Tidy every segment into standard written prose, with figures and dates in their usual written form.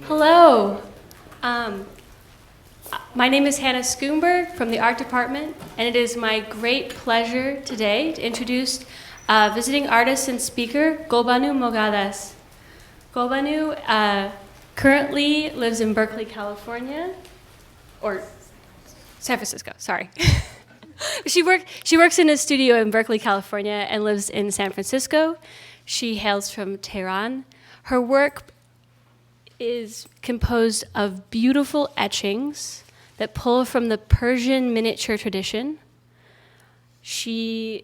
Hello. My name is Hannah Skoonberg from the Art Department, and it is my great pleasure today to introduce visiting artist and speaker, Golbanou Moghaddas. Golbanou currently lives in Berkeley, California, or San Francisco, sorry. She works in a studio in Berkeley, California, and lives in San Francisco. She hails from Tehran. Her work is composed of beautiful etchings that pull from the Persian miniature tradition. She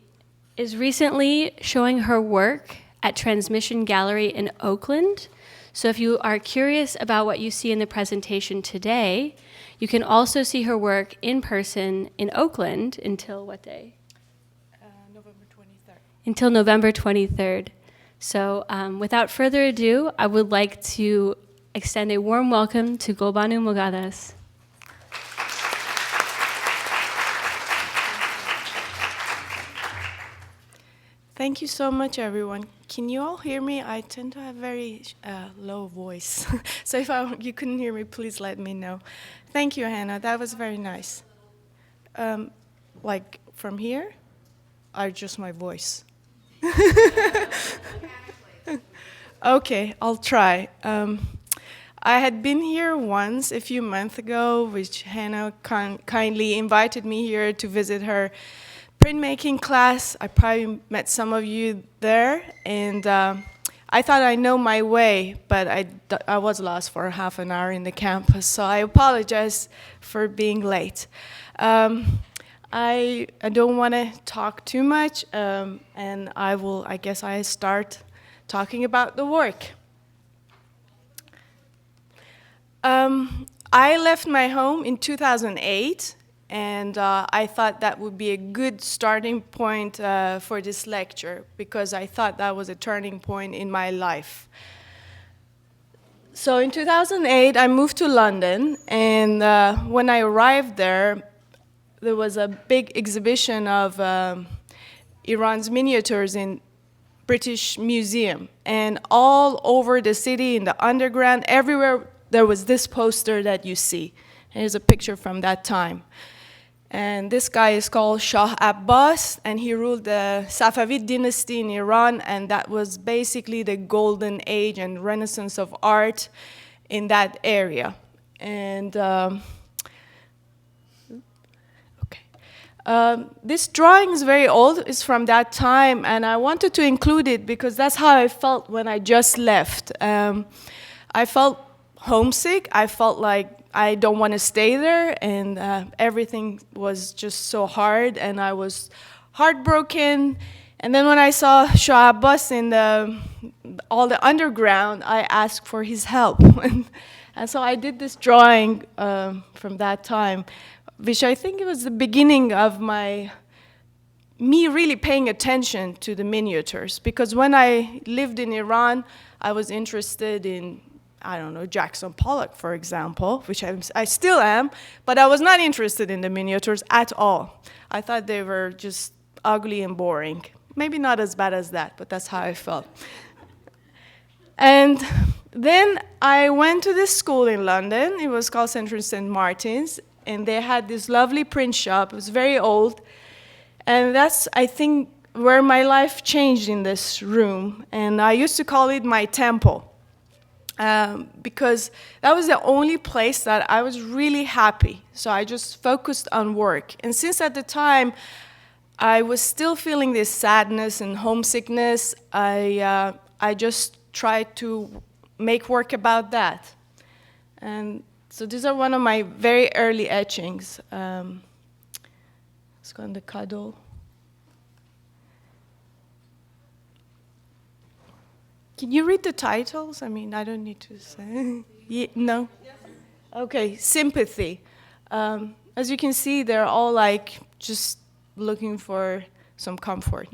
is recently showing her work at Transmission Gallery in Oakland. So if you are curious about what you see in the presentation today, you can also see her work in person in Oakland until what day? November 23rd. Until November 23rd. So without further ado, I would like to extend a warm welcome to Golbanou Moghaddas. Thank you so much, everyone. Can you all hear me? I tend to have very low voice. So if you couldn't hear me, please let me know. Thank you, Hannah. That was very nice. Like from here, or just my voice? Okay, I'll try. I had been here once a few months ago, which Hannah kindly invited me here to visit her printmaking class. I probably met some of you there, and I thought I know my way, but I was lost for half an hour in the campus, so I apologize for being late. I don't want to talk too much, and I guess I start talking about the work. I left my home in 2008, and I thought that would be a good starting point for this lecture, because I thought that was a turning point in my life. So in 2008, I moved to London, and when I arrived there was a big exhibition of Iran's miniatures in British Museum, and all over the city, in the underground, everywhere, there was this poster that you see. Here's a picture from that time. And this guy is called Shah Abbas, and he ruled the Safavid dynasty in Iran, and that was basically the golden age and renaissance of art in that area. And this drawing is very old. It's from that time, and I wanted to include it because that's how I felt when I just left. I felt homesick. I felt like I don't want to stay there, and everything was just so hard, and I was heartbroken. And then when I saw Shah Abbas in all the underground, I asked for his help. And so I did this drawing from that time, which I think it was the beginning of me really paying attention to the miniatures. Because when I lived in Iran, I was interested in, I don't know, Jackson Pollock, for example, which I still am, but I was not interested in the miniatures at all. I thought they were just ugly and boring. Maybe not as bad as that, but that's how I felt. And then I went to this school in London. It was called St. Martin's, and they had this lovely print shop. It was very old, and that's, I think, where my life changed in this room. And I used to call it my temple. Because that was the only place that I was really happy. So I just focused on work. And since at the time I was still feeling this sadness and homesickness, I just tried to make work about that. And so these are one of my very early etchings. It's called the Cuddle. Can you read the titles? I mean, I don't need to say. Yeah, no? Okay, Sympathy. As you can see, they're all like just looking for some comfort.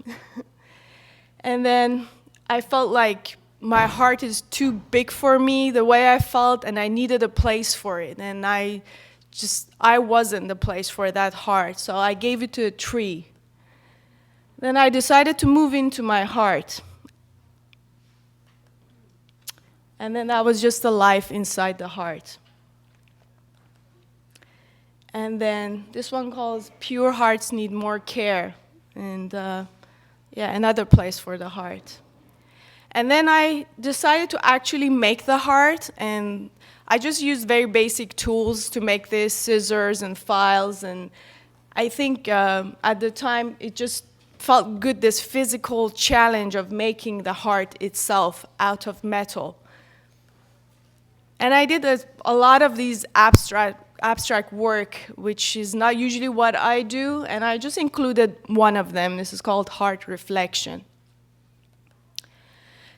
And then I felt like my heart is too big for me, the way I felt, and I needed a place for it. And I wasn't the place for that heart, so I gave it to a tree. Then I decided to move into my heart. And then that was just the life inside the heart. And then this one calls Pure Hearts Need More Care. And yeah, another place for the heart. And then I decided to actually make the heart, and I just used very basic tools to make this, scissors and files, and I think at the time it just felt good, this physical challenge of making the heart itself out of metal. And I did a lot of these abstract work, which is not usually what I do, and I just included one of them. This is called Heart Reflection.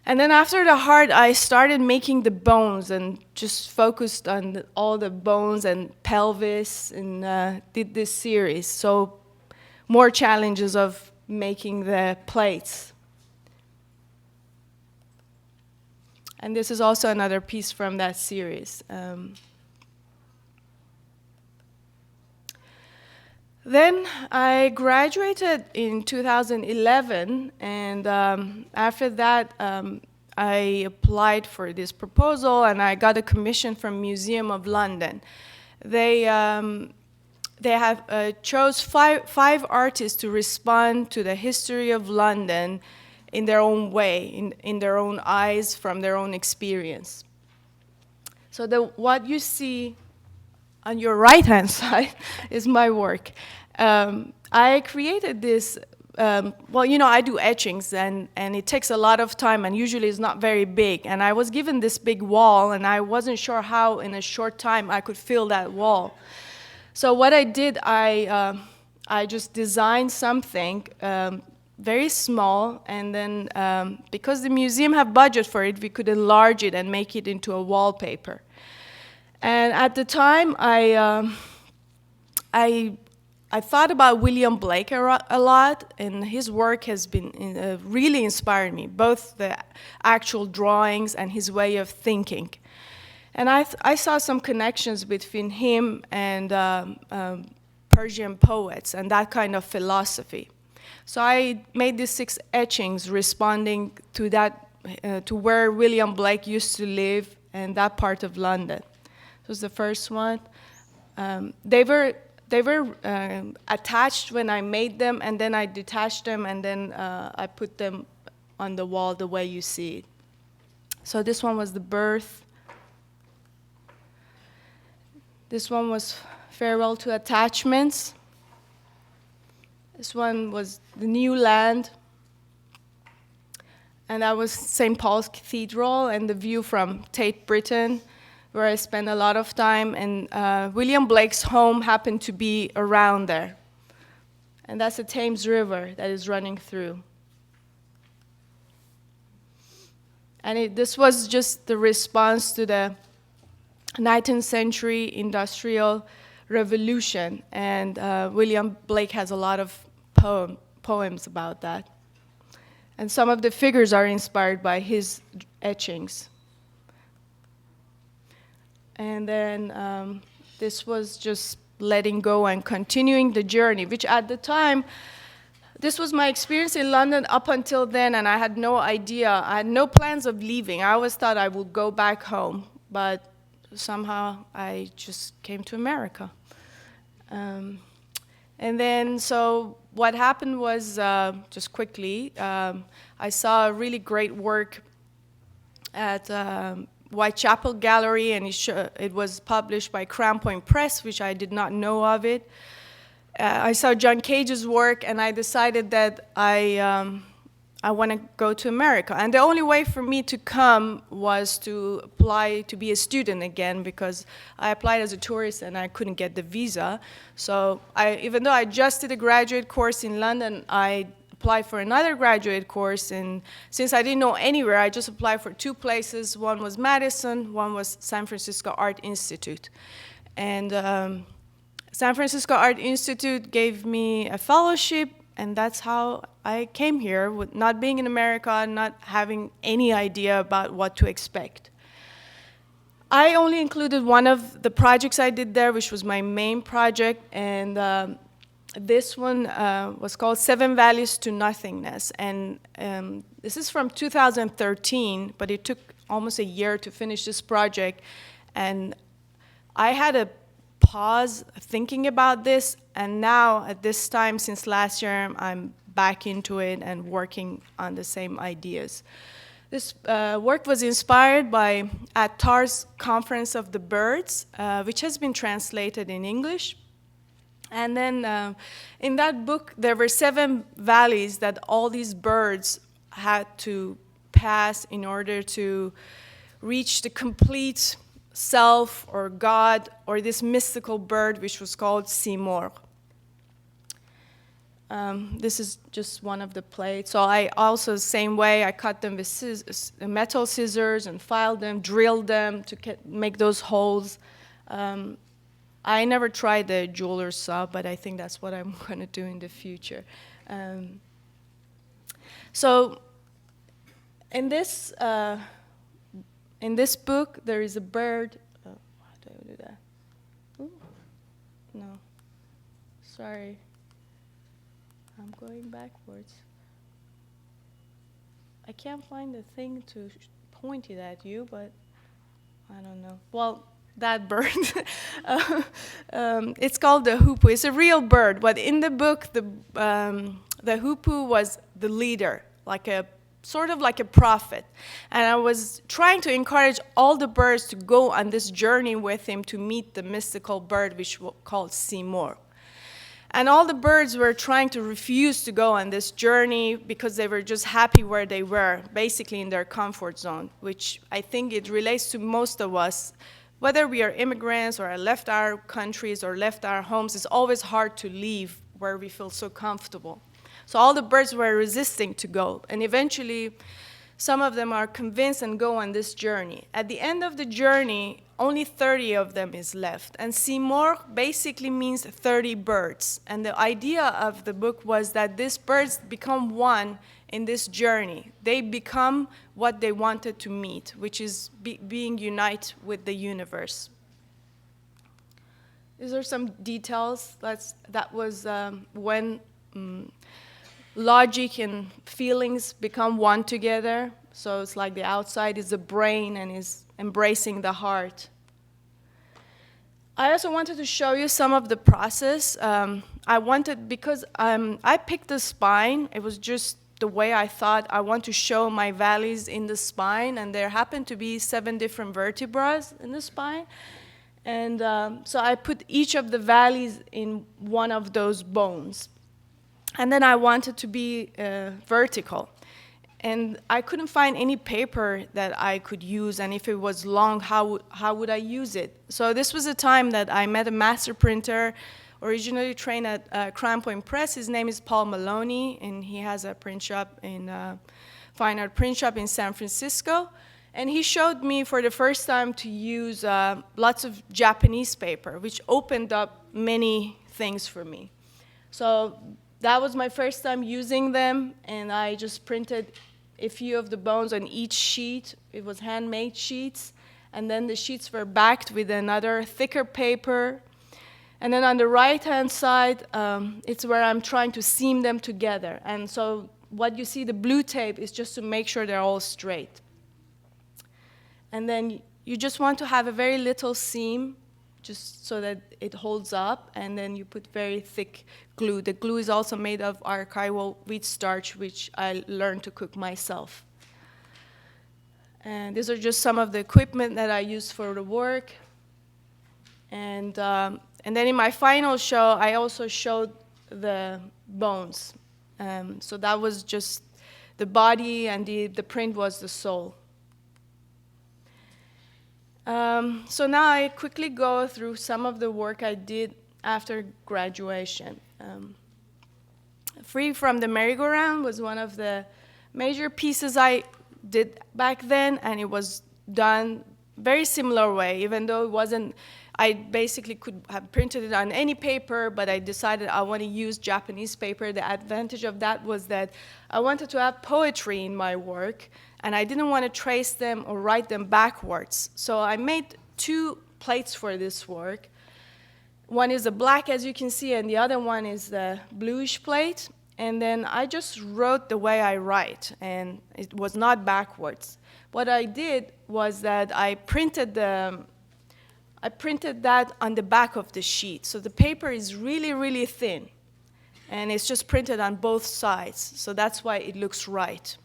And then after the heart, I started making the bones and just focused on all the bones and pelvis and did this series. So more challenges of making the plates. And this is also another piece from that series. Then I graduated in 2011, and after that I applied for this proposal, and I got a commission from Museum of London. They have chose five artists to respond to the history of London in their own way, in their own eyes, from their own experience. So what you see on your right-hand side is my work. I created this, well, you know, I do etchings, and it takes a lot of time, and usually it's not very big. And I was given this big wall, and I wasn't sure how in a short time I could fill that wall. So what I did, I just designed something very small, and then because the museum had budget for it, we could enlarge it and make it into a wallpaper. And at the time, I thought about William Blake a lot, and his work has been really inspired me, both the actual drawings and his way of thinking. And I saw some connections between him and Persian poets and that kind of philosophy. So I made these 6 etchings responding to that, to where William Blake used to live and that part of London. This was the first one. They were attached when I made them, and then I detached them, and then I put them on the wall the way you see it. So this one was the birth. This one was farewell to attachments. This one was the new land. And that was St. Paul's Cathedral and the view from Tate Britain, where I spent a lot of time. And William Blake's home happened to be around there. And that's the Thames River that is running through. And this was just the response to the 19th century industrial revolution. And William Blake has a lot of poems about that. And some of the figures are inspired by his etchings. And then this was just letting go and continuing the journey, which at the time, this was my experience in London up until then, and I had no idea. I had no plans of leaving. I always thought I would go back home, but somehow I just came to America. And then, so what happened was, just quickly, I saw a really great work at Whitechapel Gallery, and it was published by Crown Point Press, which I did not know of it. I saw John Cage's work, and I decided that I want to go to America. And the only way for me to come was to apply to be a student again, because I applied as a tourist and I couldn't get the visa. So even though I just did a graduate course in London, I applied for another graduate course. And since I didn't know anywhere, I just applied for 2 places. One was Madison, one was San Francisco Art Institute. And San Francisco Art Institute gave me a fellowship, and that's how I came here, with not being in America, not having any idea about what to expect. I only included one of the projects I did there, which was my main project, and this one was called 7 Values to Nothingness. And this is from 2013, but it took almost a year to finish this project. And I had a pause thinking about this, and now at this time, since last year, I'm back into it and working on the same ideas. This work was inspired by Attar's Conference of the Birds, which has been translated in English. And then in that book, there were 7 valleys that all these birds had to pass in order to reach the complete self or God or this mystical bird, which was called Seymour. This is just one of the plates. So I also, same way, I cut them with metal scissors and filed them, drilled them to make those holes. I never tried the jeweler's saw, but I think that's what I'm going to do in the future. So in this book, there is a bird. Oh, how do I do that? Ooh, no, sorry. I'm going backwards. I can't find the thing to point it at you, but I don't know. Well, that bird. It's called the Hoopoe. It's a real bird, but in the book, the Hoopoe was the leader, sort of like a prophet. And I was trying to encourage all the birds to go on this journey with him to meet the mystical bird, which was called Seymour. And all the birds were trying to refuse to go on this journey because they were just happy where they were, basically in their comfort zone, which I think it relates to most of us. Whether we are immigrants or left our countries or left our homes, it's always hard to leave where we feel so comfortable. So all the birds were resisting to go, and eventually some of them are convinced and go on this journey. At the end of the journey, only 30 of them is left. And Seymour basically means 30 birds. And the idea of the book was that these birds become one in this journey. They become what they wanted to meet, which is being united with the universe. These are some details. That was when logic and feelings become one together. So it's like the outside is the brain and is embracing the heart. I also wanted to show you some of the process. Because I picked the spine, it was just the way I thought I want to show my valleys in the spine, and there happened to be 7 different vertebrae in the spine. And so I put each of the valleys in one of those bones. And then I wanted to be vertical. And I couldn't find any paper that I could use, and if it was long, how would I use it? So this was a time that I met a master printer, originally trained at Crown Point Press. His name is Paul Maloney, and he has a print shop fine art print shop in San Francisco. And he showed me for the first time to use lots of Japanese paper, which opened up many things for me. So that was my first time using them, and I just printed a few of the bones on each sheet. It was handmade sheets, and then the sheets were backed with another thicker paper. And then on the right-hand side, it's where I'm trying to seam them together. And so what you see, the blue tape, is just to make sure they're all straight. And then you just want to have a very little seam, just so that it holds up, and then you put very thick glue. The glue is also made of archival wheat starch, which I learned to cook myself. And these are just some of the equipment that I used for the work. And then in my final show, I also showed the bones. So that was just the body, and the print was the soul. So now I quickly go through some of the work I did after graduation. Free from the MerryGoRound was one of the major pieces I did back then, and it was done very similar way, even though it wasn't, I basically could have printed it on any paper, but I decided I want to use Japanese paper. The advantage of that was that I wanted to have poetry in my work, and I didn't want to trace them or write them backwards. So I made 2 plates for this work. One is the black, as you can see, and the other one is the bluish plate. And then I just wrote the way I write, and it was not backwards. What I did was that I printed that on the back of the sheet. So the paper is really, really thin, and it's just printed on both sides. So that's why it looks right.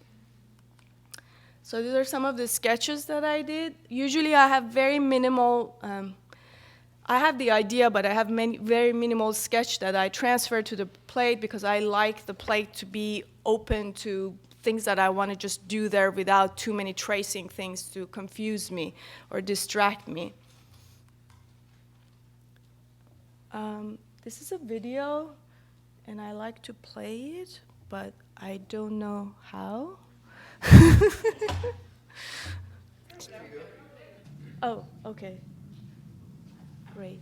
So these are some of the sketches that I did. Usually I have very minimal, I have the idea, but I have very minimal sketch that I transfer to the plate because I like the plate to be open to things that I want to just do there without too many tracing things to confuse me or distract me. This is a video, and I like to play it, but I don't know how. Oh, okay. Great.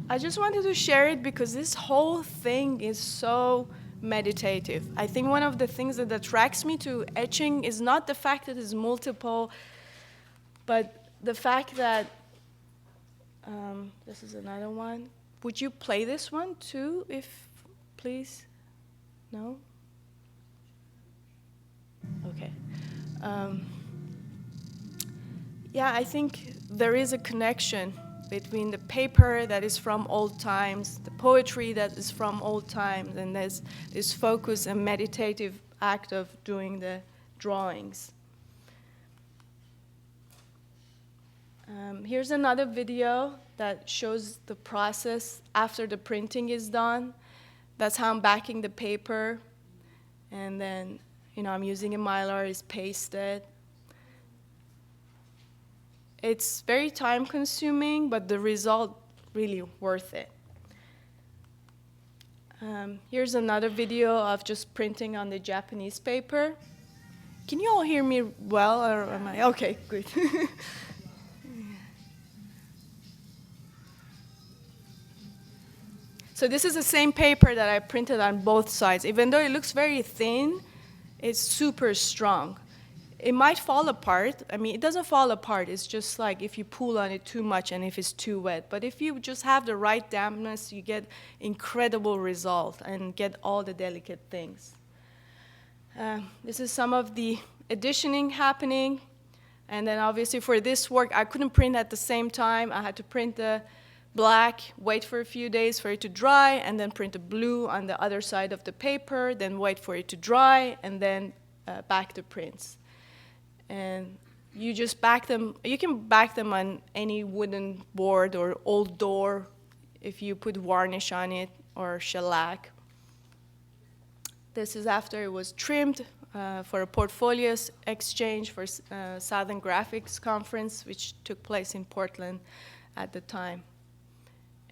I just wanted to share it because this whole thing is so meditative. I think one of the things that attracts me to etching is not the fact that it's multiple, but the fact that, this is another one. Would you play this one too, if, please? No? Okay. Yeah, I think there is a connection between the paper that is from old times, the poetry that is from old times, and there's this focus and meditative act of doing the drawings. Here's another video that shows the process after the printing is done. That's how I'm backing the paper. And then, I'm using a Mylar, it's pasted. It's very time consuming, but the result really worth it. Here's another video of just printing on the Japanese paper. Can you all hear me well, or am I? Okay, good. So this is the same paper that I printed on both sides. Even though it looks very thin, it's super strong. It might fall apart. I mean, it doesn't fall apart. It's just like if you pull on it too much and if it's too wet. But if you just have the right dampness, you get incredible result and get all the delicate things. This is some of the editioning happening. And then obviously for this work, I couldn't print at the same time. I had to print the black, wait for a few days for it to dry, and then print the blue on the other side of the paper, then wait for it to dry, and then back the prints. And you just back them. You can back them on any wooden board or old door if you put varnish on it or shellac. This is after it was trimmed for a portfolios exchange for Southern Graphics Conference, which took place in Portland at the time.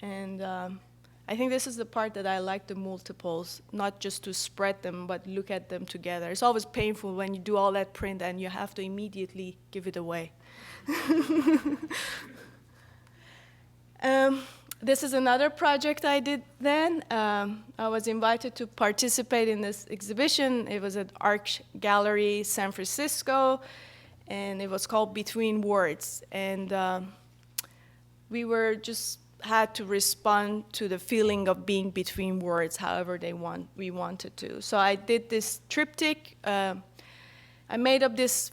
And I think this is the part that I like the multiples, not just to spread them, but look at them together. It's always painful when you do all that print and you have to immediately give it away. This is another project I did then. I was invited to participate in this exhibition. It was at Art Gallery, San Francisco, and it was called Between Words. And we were just had to respond to the feeling of being between words, however we wanted to. So I did this triptych. I made up this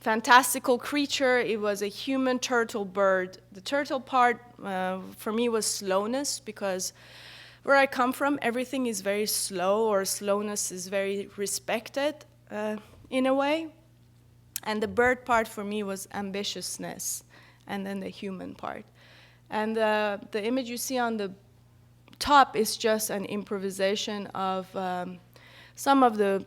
fantastical creature. It was a human turtle bird. The turtle part for me was slowness, because where I come from, everything is very slow, or slowness is very respected in a way. And the bird part for me was ambitiousness, and then the human part. And the image you see on the top is just an improvisation of some of the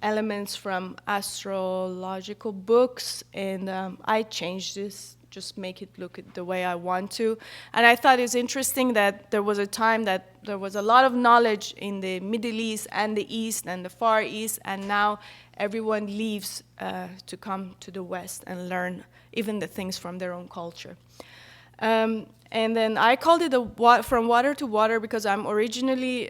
elements from astrological books, and I changed this, just make it look the way I want to. And I thought it's interesting that there was a time that there was a lot of knowledge in the Middle East and the East and the Far East, and now everyone leaves to come to the West and learn even the things from their own culture. And then I called it From Water to Water because I'm originally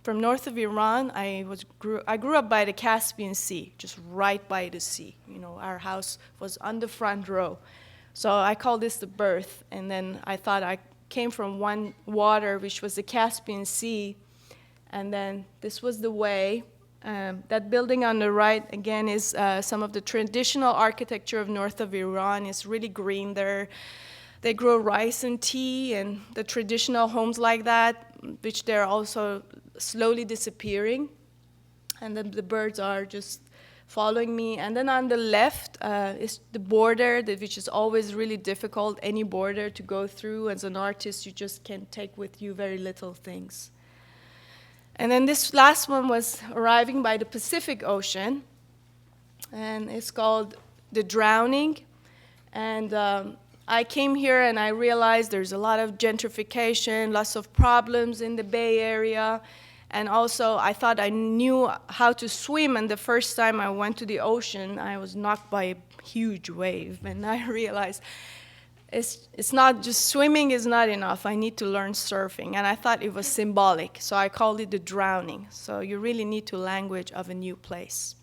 from north of Iran. I grew up by the Caspian Sea, just right by the sea. Our house was on the front row. So I called this the birth, and then I thought I came from one water, which was the Caspian Sea. And then this was the way. That building on the right, again, is some of the traditional architecture of north of Iran. It's really green there. They grow rice and tea and the traditional homes like that, which they're also slowly disappearing. And then the birds are just following me. And then on the left is the border, which is always really difficult, any border to go through. As an artist, you just can take with you very little things. And then this last one was arriving by the Pacific Ocean, and it's called The Drowning. And I came here and I realized there's a lot of gentrification, lots of problems in the Bay Area. And also, I thought I knew how to swim, and the first time I went to the ocean, I was knocked by a huge wave, and I realized it's not just swimming is not enough. I need to learn surfing, and I thought it was symbolic, so I called it the drowning. So you really need to language of a new place.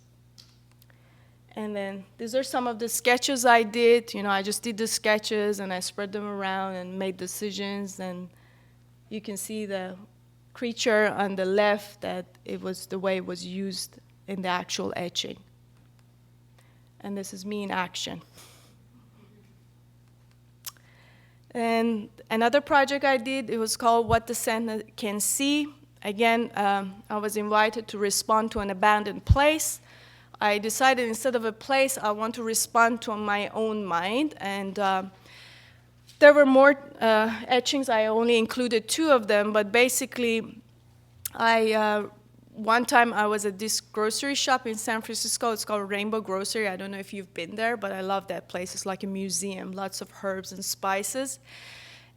And then these are some of the sketches I did. You know, I just did the sketches, and I spread them around and made decisions, and you can see the creature on the left that it was the way it was used in the actual etching. And this is me in action. And another project I did, it was called What the Santa Can See. Again, I was invited to respond to an abandoned place. I decided instead of a place, I want to respond to my own mind. And there were more etchings. I only included 2 of them, but basically, one time I was at this grocery shop in San Francisco. It's called Rainbow Grocery. I don't know if you've been there, but I love that place. It's like a museum, lots of herbs and spices.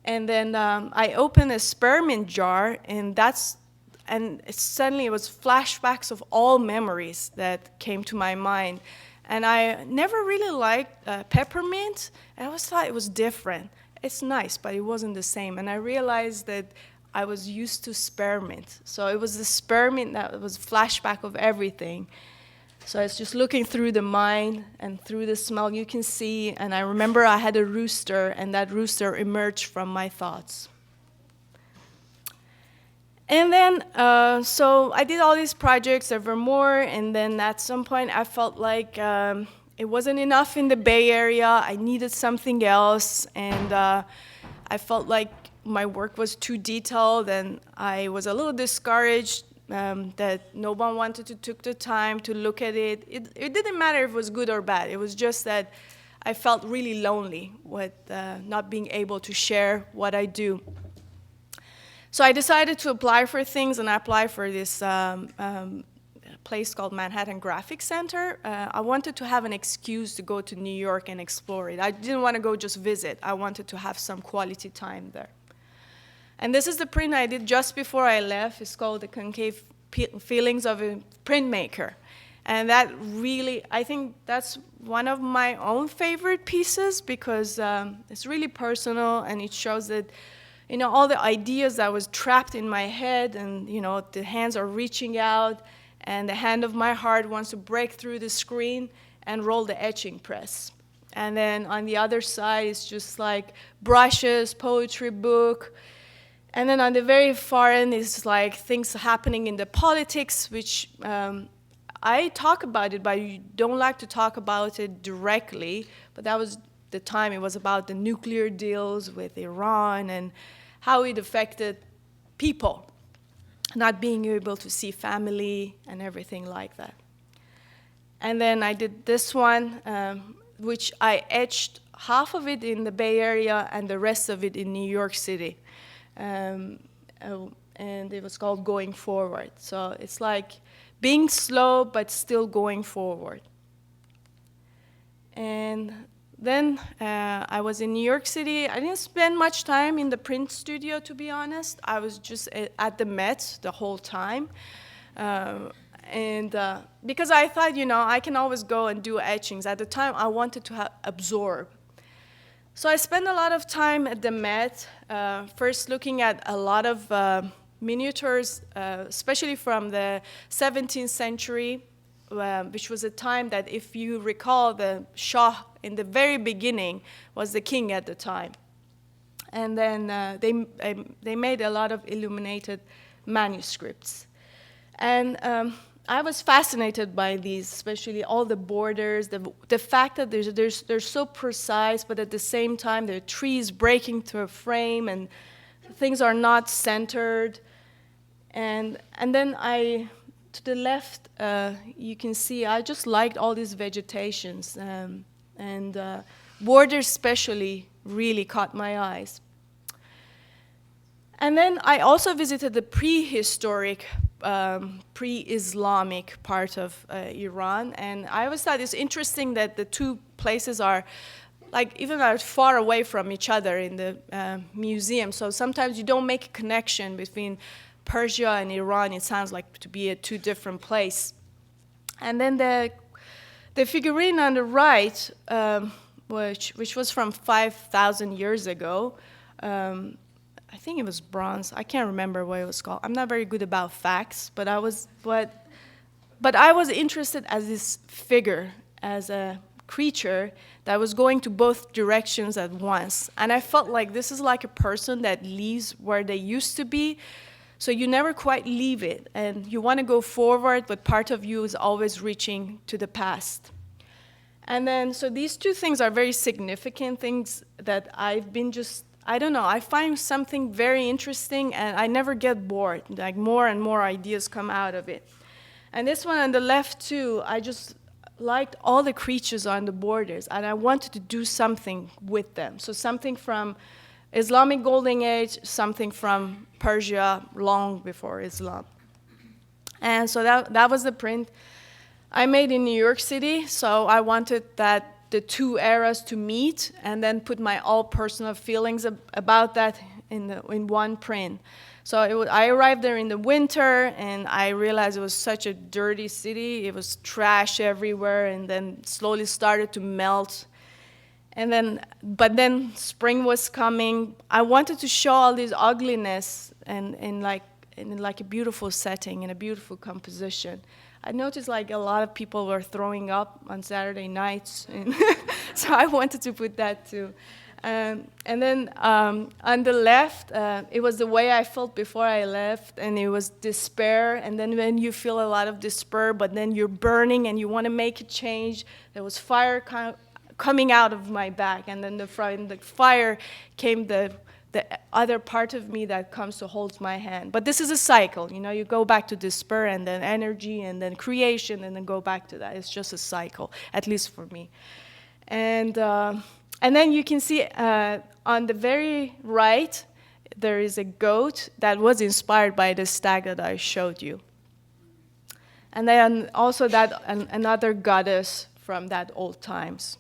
And then I opened a spearmint jar, and suddenly it was flashbacks of all memories that came to my mind. And I never really liked peppermint. I always thought it was different. It's nice, but it wasn't the same. And I realized that I was used to spearmint. So it was the spearmint that was flashback of everything. So it's just looking through the mind and through the smell you can see. And I remember I had a rooster, and that rooster emerged from my thoughts. And then, so I did all these projects. There were more. And then at some point, I felt like it wasn't enough in the Bay Area. I needed something else. And I felt like my work was too detailed, and I was a little discouraged that no one wanted to take the time to look at it. It didn't matter if it was good or bad. It was just that I felt really lonely with not being able to share what I do. So I decided to apply for things, and I applied for this place called Manhattan Graphic Center. I wanted to have an excuse to go to New York and explore it. I didn't want to go just visit. I wanted to have some quality time there. And this is the print I did just before I left. It's called The Concave Feelings of a Printmaker. And that really, I think that's one of my own favorite pieces, because it's really personal, and it shows that, you know, all the ideas that was trapped in my head, and, you know, the hands are reaching out, and the hand of my heart wants to break through the screen and roll the etching press. And then on the other side, it's just like brushes, poetry book. And then on the very far end is like things happening in the politics, which I talk about it, but I don't like to talk about it directly. But that was the time. It was about the nuclear deals with Iran and how it affected people, not being able to see family and everything like that. And then I did this one, which I etched half of it in the Bay Area and the rest of it in New York City. And it was called Going Forward. So it's like being slow, but still going forward. And then I was in New York City. I didn't spend much time in the print studio, to be honest. I was just at the Met the whole time. Because I thought, you know, I can always go and do etchings. At the time, I wanted to absorb. So I spent a lot of time at the Met, first looking at a lot of miniatures, especially from the 17th century, which was a time that, if you recall, the Shah in the very beginning was the king at the time. And then they made a lot of illuminated manuscripts. And I was fascinated by these, especially all the borders, the fact that they're so precise, but at the same time, there are trees breaking through a frame, and things are not centered. And then to the left, you can see I just liked all these vegetations, and borders especially really caught my eyes. And then I also visited the prehistoric, pre-Islamic part of Iran, and I always thought it's interesting that the two places are even are far away from each other in the museum. So sometimes you don't make a connection between Persia and Iran. It sounds like to be a two different place. And then the figurine on the right, which was from 5,000 years ago, I think it was bronze. I can't remember what it was called. I'm not very good about facts, but I was interested as this figure, as a creature that was going to both directions at once. And I felt like this is like a person that leaves where they used to be, so you never quite leave it. And you want to go forward, but part of you is always reaching to the past. And then, so these two things are very significant things that I've been I don't know, I find something very interesting, and I never get bored. Like, more and more ideas come out of it. And this one on the left, too, I just liked all the creatures on the borders, and I wanted to do something with them. So something from Islamic Golden Age, something from Persia long before Islam. And so that was the print I made in New York City. So I wanted the two eras to meet, and then put my all personal feelings about that in one print. So I arrived there in the winter, and I realized it was such a dirty city. It was trash everywhere, and then slowly started to melt. But then spring was coming. I wanted to show all this ugliness in a beautiful setting, in a beautiful composition. I noticed a lot of people were throwing up on Saturday nights, and so I wanted to put that too. And then on the left, it was the way I felt before I left, and it was despair. And then when you feel a lot of despair, but then you're burning and you want to make a change, there was fire coming out of my back, and then the fire came the other part of me that comes to hold my hand. But this is a cycle, you go back to despair, and then energy, and then creation, and then go back to that. It's just a cycle, at least for me. And then you can see on the very right, there is a goat that was inspired by the stag that I showed you. And then also another goddess from that old times.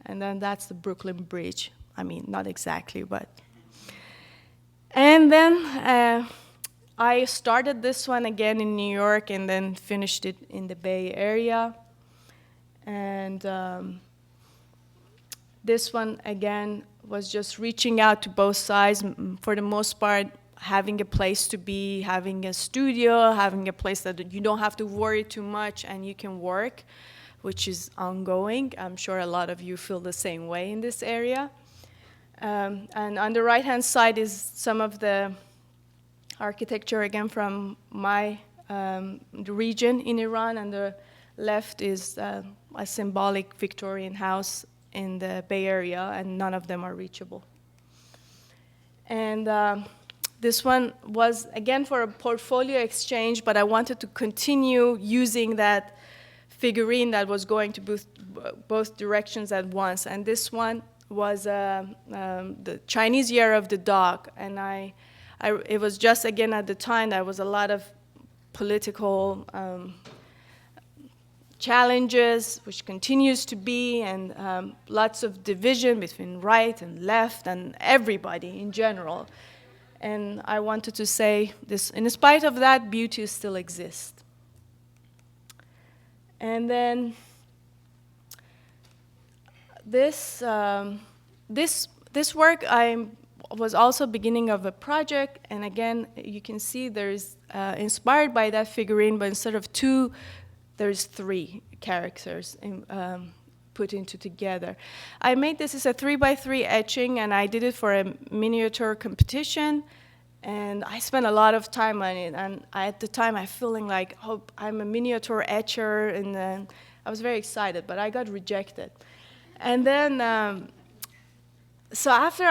And then that's the Brooklyn Bridge. I mean, not exactly, but. And then I started this one again in New York, and then finished it in the Bay Area. And this one, again, was just reaching out to both sides. For the most part, having a place to be, having a studio, having a place that you don't have to worry too much and you can work, which is ongoing. I'm sure a lot of you feel the same way in this area. And on the right-hand side is some of the architecture, again, from my region in Iran. And the left is a symbolic Victorian house in the Bay Area, and none of them are reachable. And this one was, again, for a portfolio exchange, but I wanted to continue using that figurine that was going to both directions at once. And this one was the Chinese Year of the Dog. And it was just, again, at the time, there was a lot of political challenges, which continues to be, and lots of division between right and left and everybody in general. And I wanted to say this, in spite of that, beauty still exists. And then this work was also beginning of a project, and again, you can see there's inspired by that figurine, but instead of two, there's three characters put into together. I made this as a 3x3 etching, and I did it for a miniature competition. And I spent a lot of time on it. And at the time, I feeling like, oh, I'm a miniature etcher, and then I was very excited, but I got rejected. And then, so after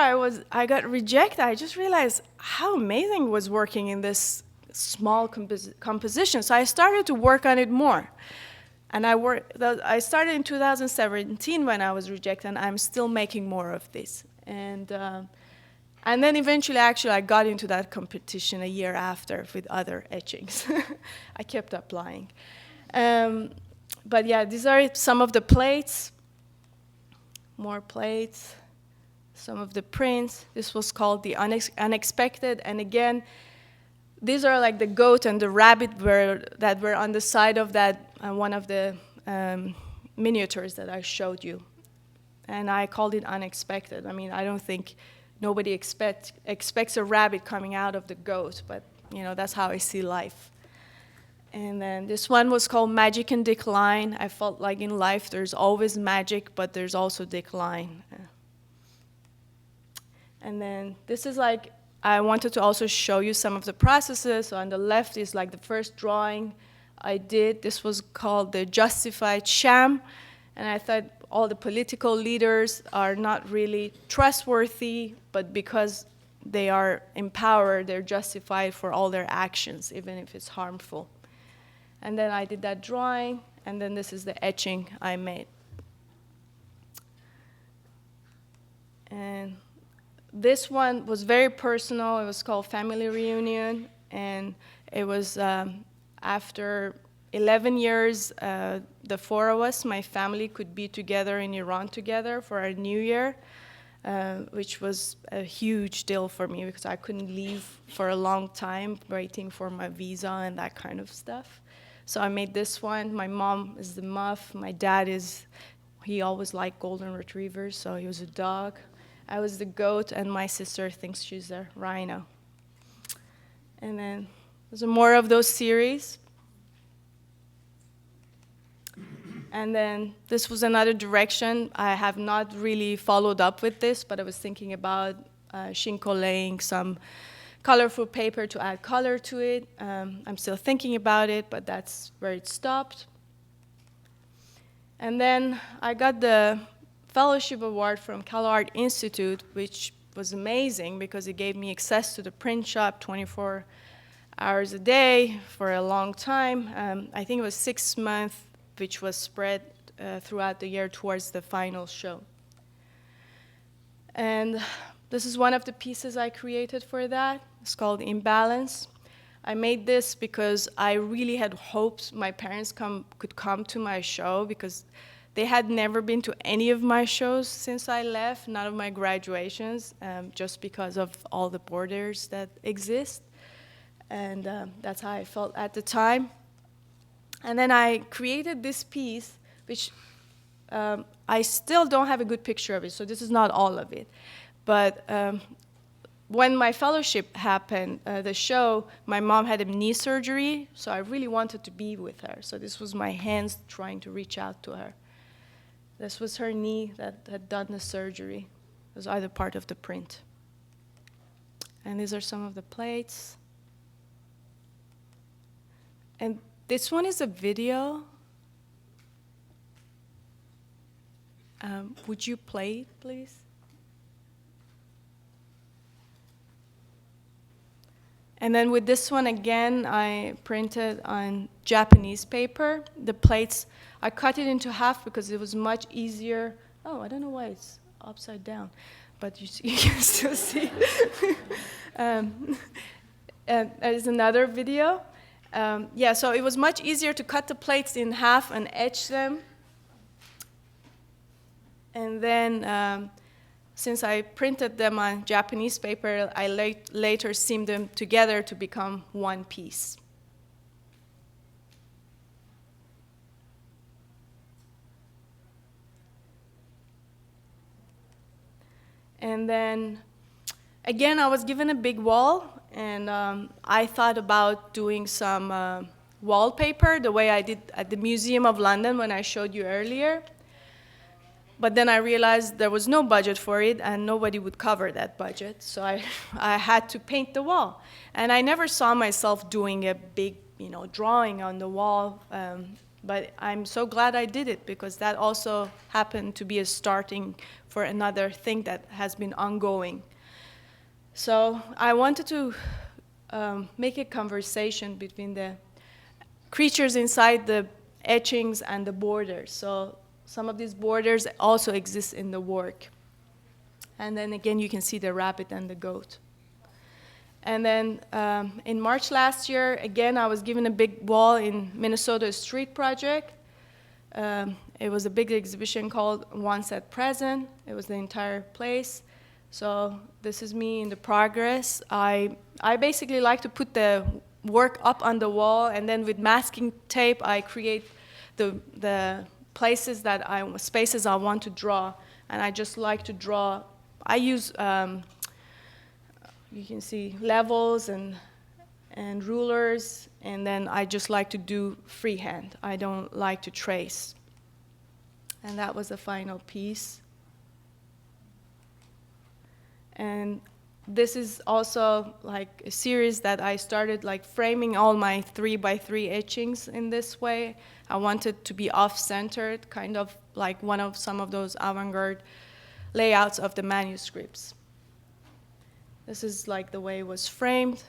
I got rejected, I just realized how amazing it was working in this small composition. So I started to work on it more. And I started in 2017 when I was rejected, and I'm still making more of this. And then eventually, actually, I got into that competition a year after with other etchings. I kept applying. But yeah, these are some of the plates. More plates. Some of the prints. This was called the Unexpected. And again, these are like the goat and the rabbit that were on the side of that one of the miniatures that I showed you. And I called it Unexpected. I mean, I don't think nobody expects a rabbit coming out of the goat, but that's how I see life. And then this one was called Magic and Decline. I felt like in life there's always magic, but there's also decline. And then this is like, I wanted to also show you some of the processes. So on the left is like the first drawing I did. This was called the Justified Sham. And I thought all the political leaders are not really trustworthy, but because they are in power, they're justified for all their actions, even if it's harmful. And then I did that drawing, and then this is the etching I made. And this one was very personal. It was called Family Reunion, and it was after 11 years, the four of us, my family, could be together in Iran together for our New Year, which was a huge deal for me because I couldn't leave for a long time waiting for my visa and that kind of stuff. So I made this one. My mom is the muff. My dad he always liked golden retrievers, so he was a dog. I was the goat, and my sister thinks she's a rhino. And then there's more of those series. And then this was another direction. I have not really followed up with this, but I was thinking about shinkolaying some colorful paper to add color to it. I'm still thinking about it, but that's where it stopped. And then I got the fellowship award from Cal Art Institute, which was amazing because it gave me access to the print shop 24 hours a day for a long time. I think it was 6 months, which was spread throughout the year towards the final show. And this is one of the pieces I created for that. It's called Imbalance. I made this because I really had hoped my parents could come to my show because they had never been to any of my shows since I left, none of my graduations, just because of all the borders that exist. And that's how I felt at the time. And then I created this piece, which I still don't have a good picture of it, so this is not all of it. But when my fellowship happened, the show, my mom had a knee surgery, so I really wanted to be with her. So this was my hands trying to reach out to her. This was her knee that had done the surgery. It was either part of the print. And these are some of the plates. And this one is a video. Would you play it, please? And then with this one again, I printed on Japanese paper. The plates, I cut it into half because it was much easier. Oh, I don't know why it's upside down, but you can still see. And there's another video. Yeah, so it was much easier to cut the plates in half and etch them. And then, since I printed them on Japanese paper, I later seamed them together to become one piece. And then, again, I was given a big wall, and I thought about doing some wallpaper the way I did at the Museum of London when I showed you earlier. But then I realized there was no budget for it, and nobody would cover that budget. So I had to paint the wall. And I never saw myself doing a big, drawing on the wall. But I'm so glad I did it, because that also happened to be a starting for another thing that has been ongoing. So I wanted to make a conversation between the creatures inside the etchings and the borders. So some of these borders also exist in the work. And then again, you can see the rabbit and the goat. And then in March last year, again, I was given a big wall in Minnesota Street Project. It was a big exhibition called Once at Present. It was the entire place. So this is me in the progress. I basically like to put the work up on the wall, and then with masking tape, I create the spaces I want to draw. And I just like to draw. I use, you can see, levels and rulers, and then I just like to do freehand. I don't like to trace. And that was the final piece. And this is also like a series that I started, like framing all my 3x3 etchings in this way. I wanted to be off-centered, kind of like some of those avant-garde layouts of the manuscripts. This is like the way it was framed.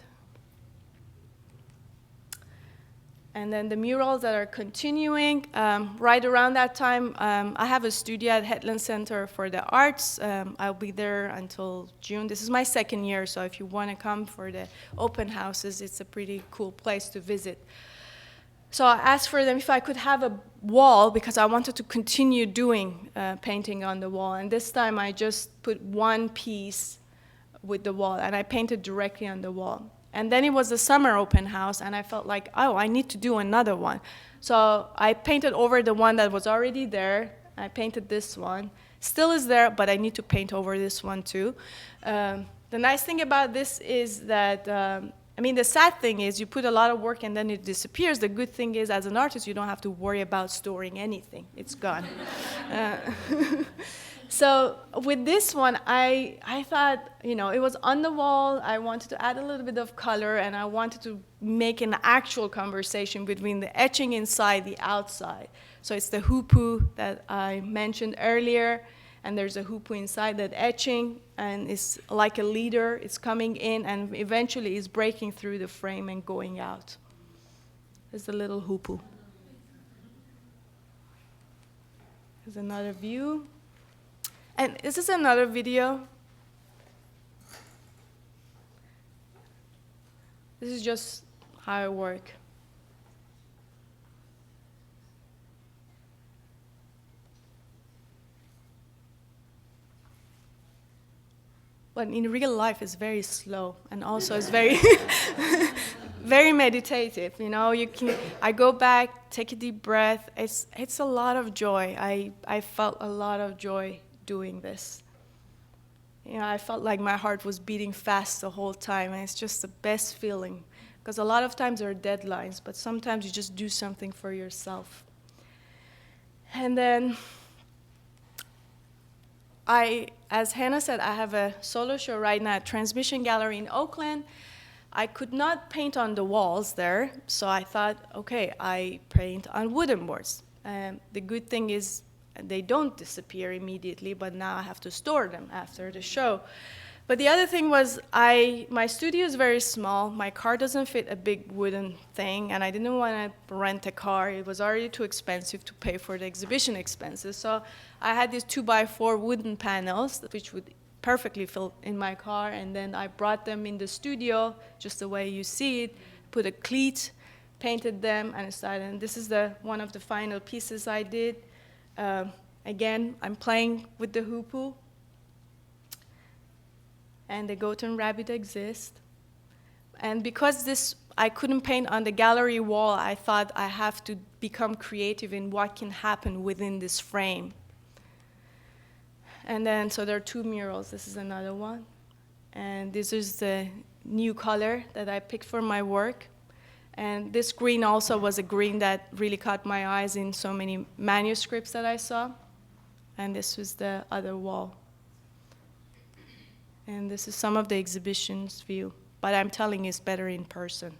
And then the murals that are continuing, right around that time, I have a studio at Headland Center for the Arts. I'll be there until June. This is my second year, so if you want to come for the open houses, it's a pretty cool place to visit. So I asked for them if I could have a wall, because I wanted to continue doing painting on the wall. And this time I just put one piece with the wall, and I painted directly on the wall. And then it was the summer open house, and I felt like, oh, I need to do another one. So I painted over the one that was already there. I painted this one. Still is there, but I need to paint over this one too. The nice thing about this is that, the sad thing is you put a lot of work and then it disappears. The good thing is, as an artist, you don't have to worry about storing anything. It's gone. So with this one, I thought, it was on the wall. I wanted to add a little bit of color, and I wanted to make an actual conversation between the etching inside, the outside. So it's the Hoopoe that I mentioned earlier, and there's a Hoopoe inside that etching, and it's like a leader. It's coming in, and eventually it's breaking through the frame and going out. There's a little Hoopoe. Here's another view. And this is another video. This is just how I work. But in real life, it's very slow, and also it's very, very meditative. I go back, take a deep breath. It's a lot of joy. I felt a lot of joy doing this. I felt like my heart was beating fast the whole time, and it's just the best feeling, because a lot of times there are deadlines, but sometimes you just do something for yourself. And then as Hannah said, I have a solo show right now at Transmission Gallery in Oakland. I could not paint on the walls there, so I thought, okay, I paint on wooden boards. The good thing is they don't disappear immediately, but now I have to store them after the show. But the other thing was, my studio is very small. My car doesn't fit a big wooden thing, and I didn't want to rent a car. It was already too expensive to pay for the exhibition expenses. So I had these 2x4 wooden panels, which would perfectly fit in my car, and then I brought them in the studio, just the way you see it, put a cleat, painted them, and started. And this is one of the final pieces I did. Again, I'm playing with the Hoopoe, and the goat and rabbit exist. And because I couldn't paint on the gallery wall, I thought I have to become creative in what can happen within this frame. And then, so there are two murals. This is another one. And this is the new color that I picked for my work. And this green also was a green that really caught my eyes in so many manuscripts that I saw. And this was the other wall. And this is some of the exhibition's view. But I'm telling you, it's better in person.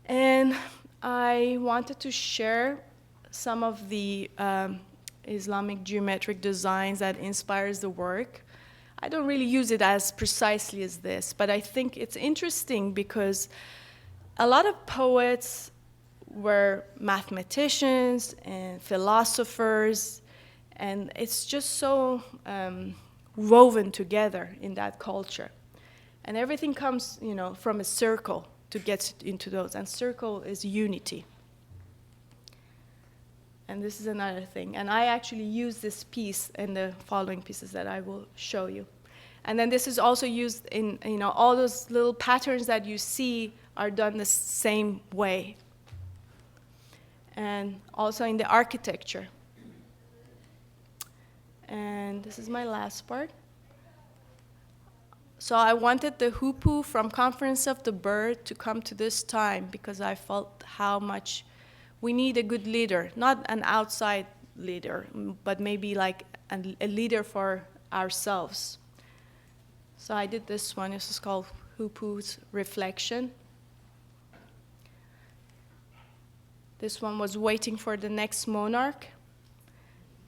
And I wanted to share some of the Islamic geometric designs that inspires the work. I don't really use it as precisely as this, but I think it's interesting because a lot of poets were mathematicians and philosophers, and it's just so woven together in that culture. And everything comes, from a circle to get into those, and circle is unity. And this is another thing. And I actually use this piece in the following pieces that I will show you. And then this is also used in, all those little patterns that you see are done the same way. And also in the architecture. And this is my last part. So I wanted the hoopoe from Conference of the Bird to come to this time because I felt how much we need a good leader, not an outside leader, but maybe like a leader for ourselves. So I did this one. This is called Hoopoe's Reflection. This one was waiting for the next monarch.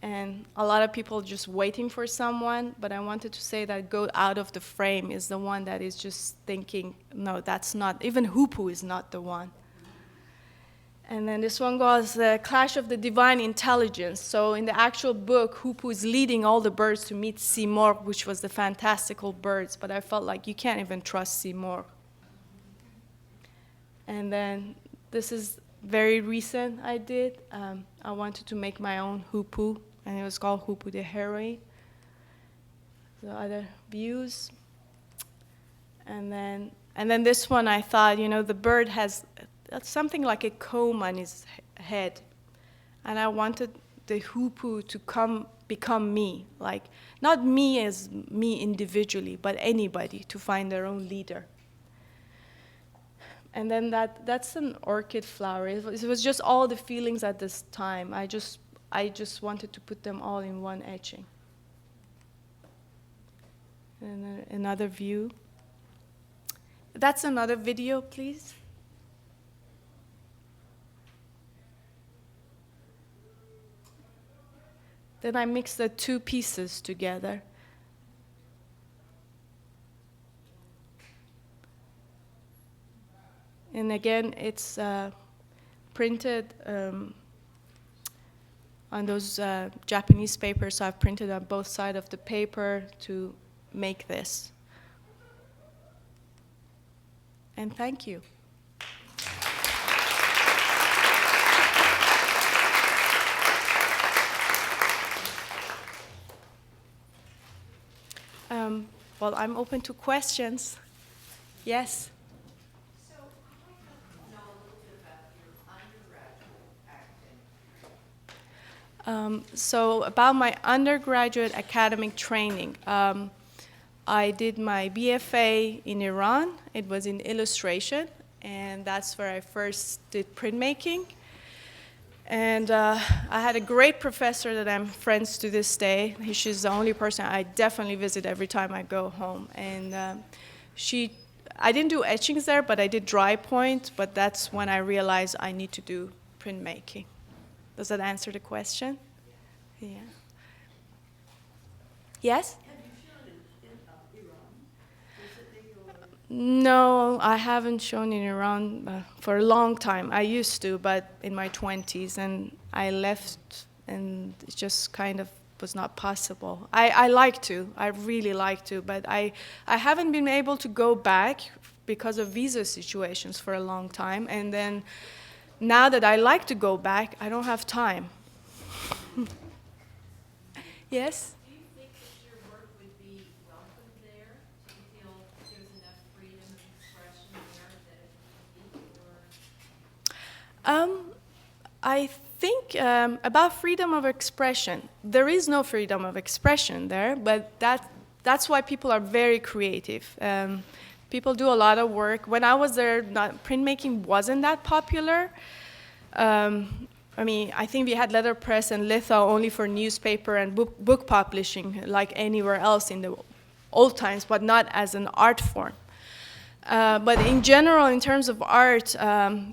And a lot of people just waiting for someone, but I wanted to say that go out of the frame is the one that is just thinking, no, that's not, even Hoopoe is not the one. And then this one goes, the Clash of the Divine Intelligence. So in the actual book, Hoopoe is leading all the birds to meet Seymour, which was the fantastical birds, but I felt like you can't even trust Seymour. And then this is very recent I did. I wanted to make my own hoopoe, and it was called Hoopoe the Heroine. The other views. And then this one I thought, the bird has something like a comb on his head. And I wanted the hoopoe to become me, like not me as me individually, but anybody to find their own leader. And then that's an orchid flower. It was just all the feelings at this time. I just wanted to put them all in one etching. And another view. That's another video, please. Then I mix the two pieces together. And again, it's printed on those Japanese papers. So I've printed on both sides of the paper to make this. And thank you. Well, I'm open to questions. Yes? So I'd like to know a little bit about your undergraduate acting. So about my undergraduate academic training, I did my BFA in Iran. It was in illustration, and that's where I first did printmaking. And I had a great professor that I'm friends to this day. She's the only person I definitely visit every time I go home. And I didn't do etchings there, but I did dry point, but that's when I realized I need to do printmaking. Does that answer the question? Yeah. Yes? Have you shown in Iran? No, I haven't shown in Iran for a long time. I used to, but in my 20s, and I left, and it just kind of was not possible. I like to, I really like to, but I haven't been able to go back because of visa situations for a long time, and then now that I like to go back, I don't have time. Yes? Do you think that your work would be welcome there? Do you feel there's enough freedom of expression there that it would be, or? I think about freedom of expression. There is no freedom of expression there, but that's why people are very creative. People do a lot of work. When I was there, printmaking wasn't that popular. I mean, I think we had letterpress and litho only for newspaper and book publishing, like anywhere else in the old times, but not as an art form. But in general, in terms of art,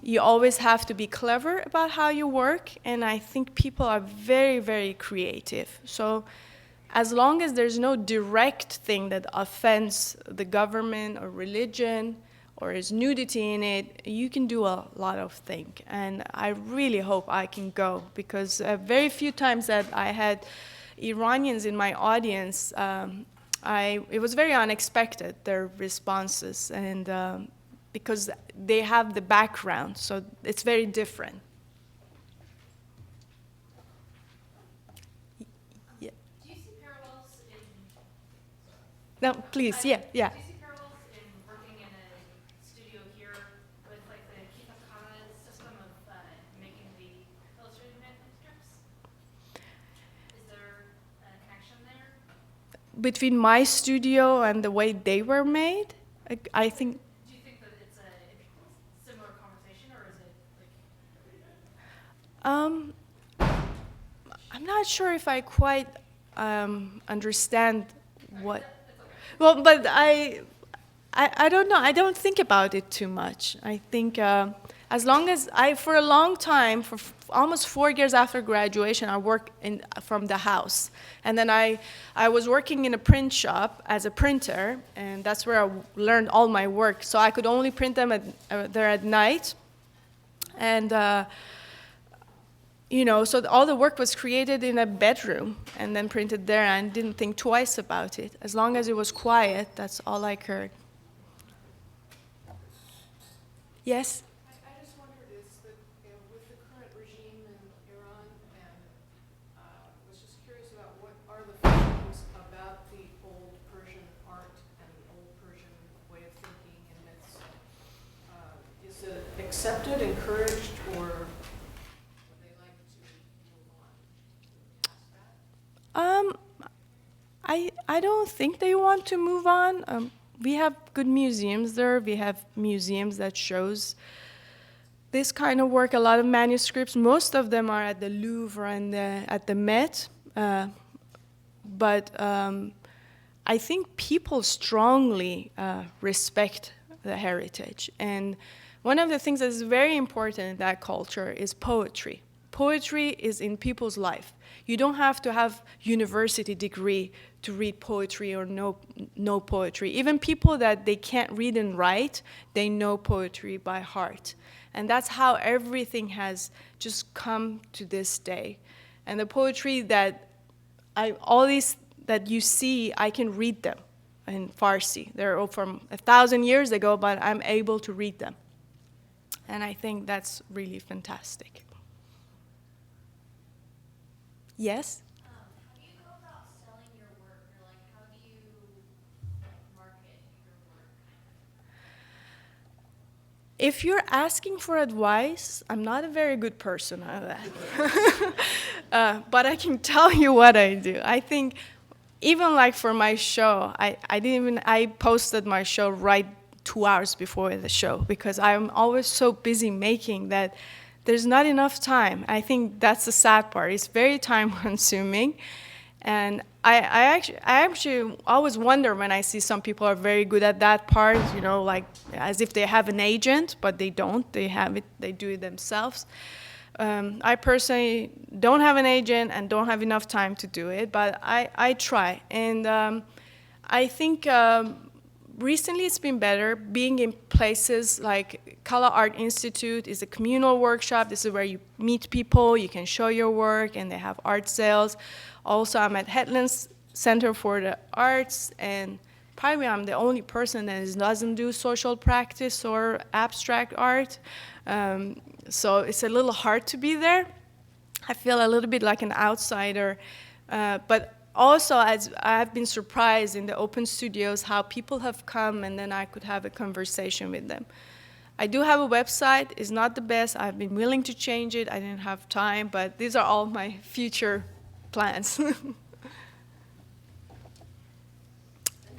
you always have to be clever about how you work, and I think people are very, very creative. So as long as there's no direct thing that offends the government or religion, or is nudity in it, you can do a lot of things. And I really hope I can go, because very few times that I had Iranians in my audience, it was very unexpected, their responses, and because they have the background, so it's very different. Yeah. Do you see parallels in... No, please, yeah. Do you see parallels in working in a studio here with like the Kifakana system of making the illustrated manuscripts? Is there a connection there? Between my studio and the way they were made, I think. Do you think that it's a similar conversation, or is it like... I'm not sure if I quite understand what. Well, but I don't know. I don't think about it too much. I think as long as for a long time, for almost 4 years after graduation, I worked from the house. And then I was working in a print shop as a printer, and that's where I learned all my work. So I could only print them there at night. And, so all the work was created in a bedroom and then printed there, and didn't think twice about it. As long as it was quiet, that's all I cared. Yes? I just wondered, is that with the current regime in Iran, and was just curious about what are the feelings about the old Persian art and the old Persian way of thinking and myths. Is it accepted, encouraged, or would they like to move on past that? I don't think they want to move on. We have good museums there. We have museums that shows this kind of work, a lot of manuscripts. Most of them are at the Louvre and at the Met. But I think people strongly respect the heritage. And one of the things that is very important in that culture is poetry. Poetry is in people's life. You don't have to have university degree to read poetry or know poetry. Even people that they can't read and write, they know poetry by heart. And that's how everything has just come to this day. And the poetry that all these that you see, I can read them in Farsi. They're all from 1,000 years ago, but I'm able to read them. And I think that's really fantastic. Yes? How do you go about selling your work, or like how do you market your work? If you're asking for advice, I'm not a very good person at that. But I can tell you what I do. I think even like for my show, I posted my show right 2 hours before the show, because I'm always so busy making that there's not enough time. I think that's the sad part. It's very time consuming. And I actually always wonder when I see some people are very good at that part, like as if they have an agent, but they don't. They do it themselves. I personally don't have an agent and don't have enough time to do it, but I try. And I think recently it's been better being in places like Kala Art Institute is a communal workshop. This is where you meet people, you can show your work, and they have art sales. Also, I'm at Headlands Center for the Arts, and probably I'm the only person that doesn't do social practice or abstract art. So it's a little hard to be there. I feel a little bit like an outsider, but also, as I've been surprised in the open studios how people have come, and then I could have a conversation with them. I do have a website. It's not the best. I've been willing to change it. I didn't have time, but these are all my future plans. I'm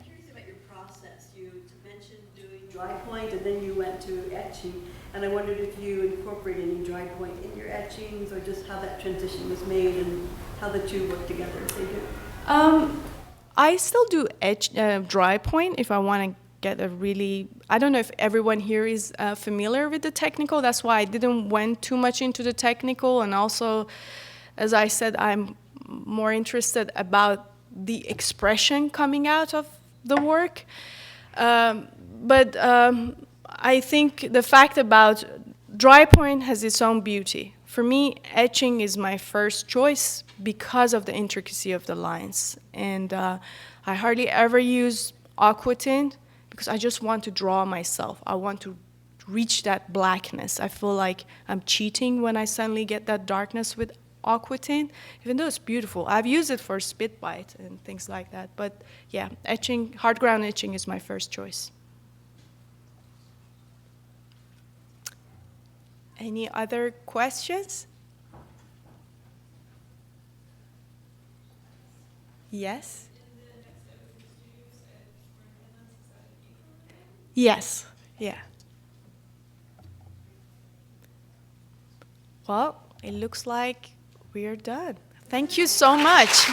curious about your process. You mentioned doing dry point, and then you went to etching. And I wondered if you incorporate any dry point in your etchings, or just how that transition was made and how the two work together if they do. I still do dry point if I want to get a really, I don't know if everyone here is familiar with the technical. That's why I didn't went too much into the technical. And also, as I said, I'm more interested about the expression coming out of the work. But I think the fact about dry point has its own beauty. For me, etching is my first choice because of the intricacy of the lines. And I hardly ever use aqua tint because I just want to draw myself. I want to reach that blackness. I feel like I'm cheating when I suddenly get that darkness with aqua tint, even though it's beautiful. I've used it for spit bite and things like that. But yeah, etching, hard ground etching is my first choice. Any other questions? Yes? Yes, yeah. Well, it looks like we're done. Thank you so much.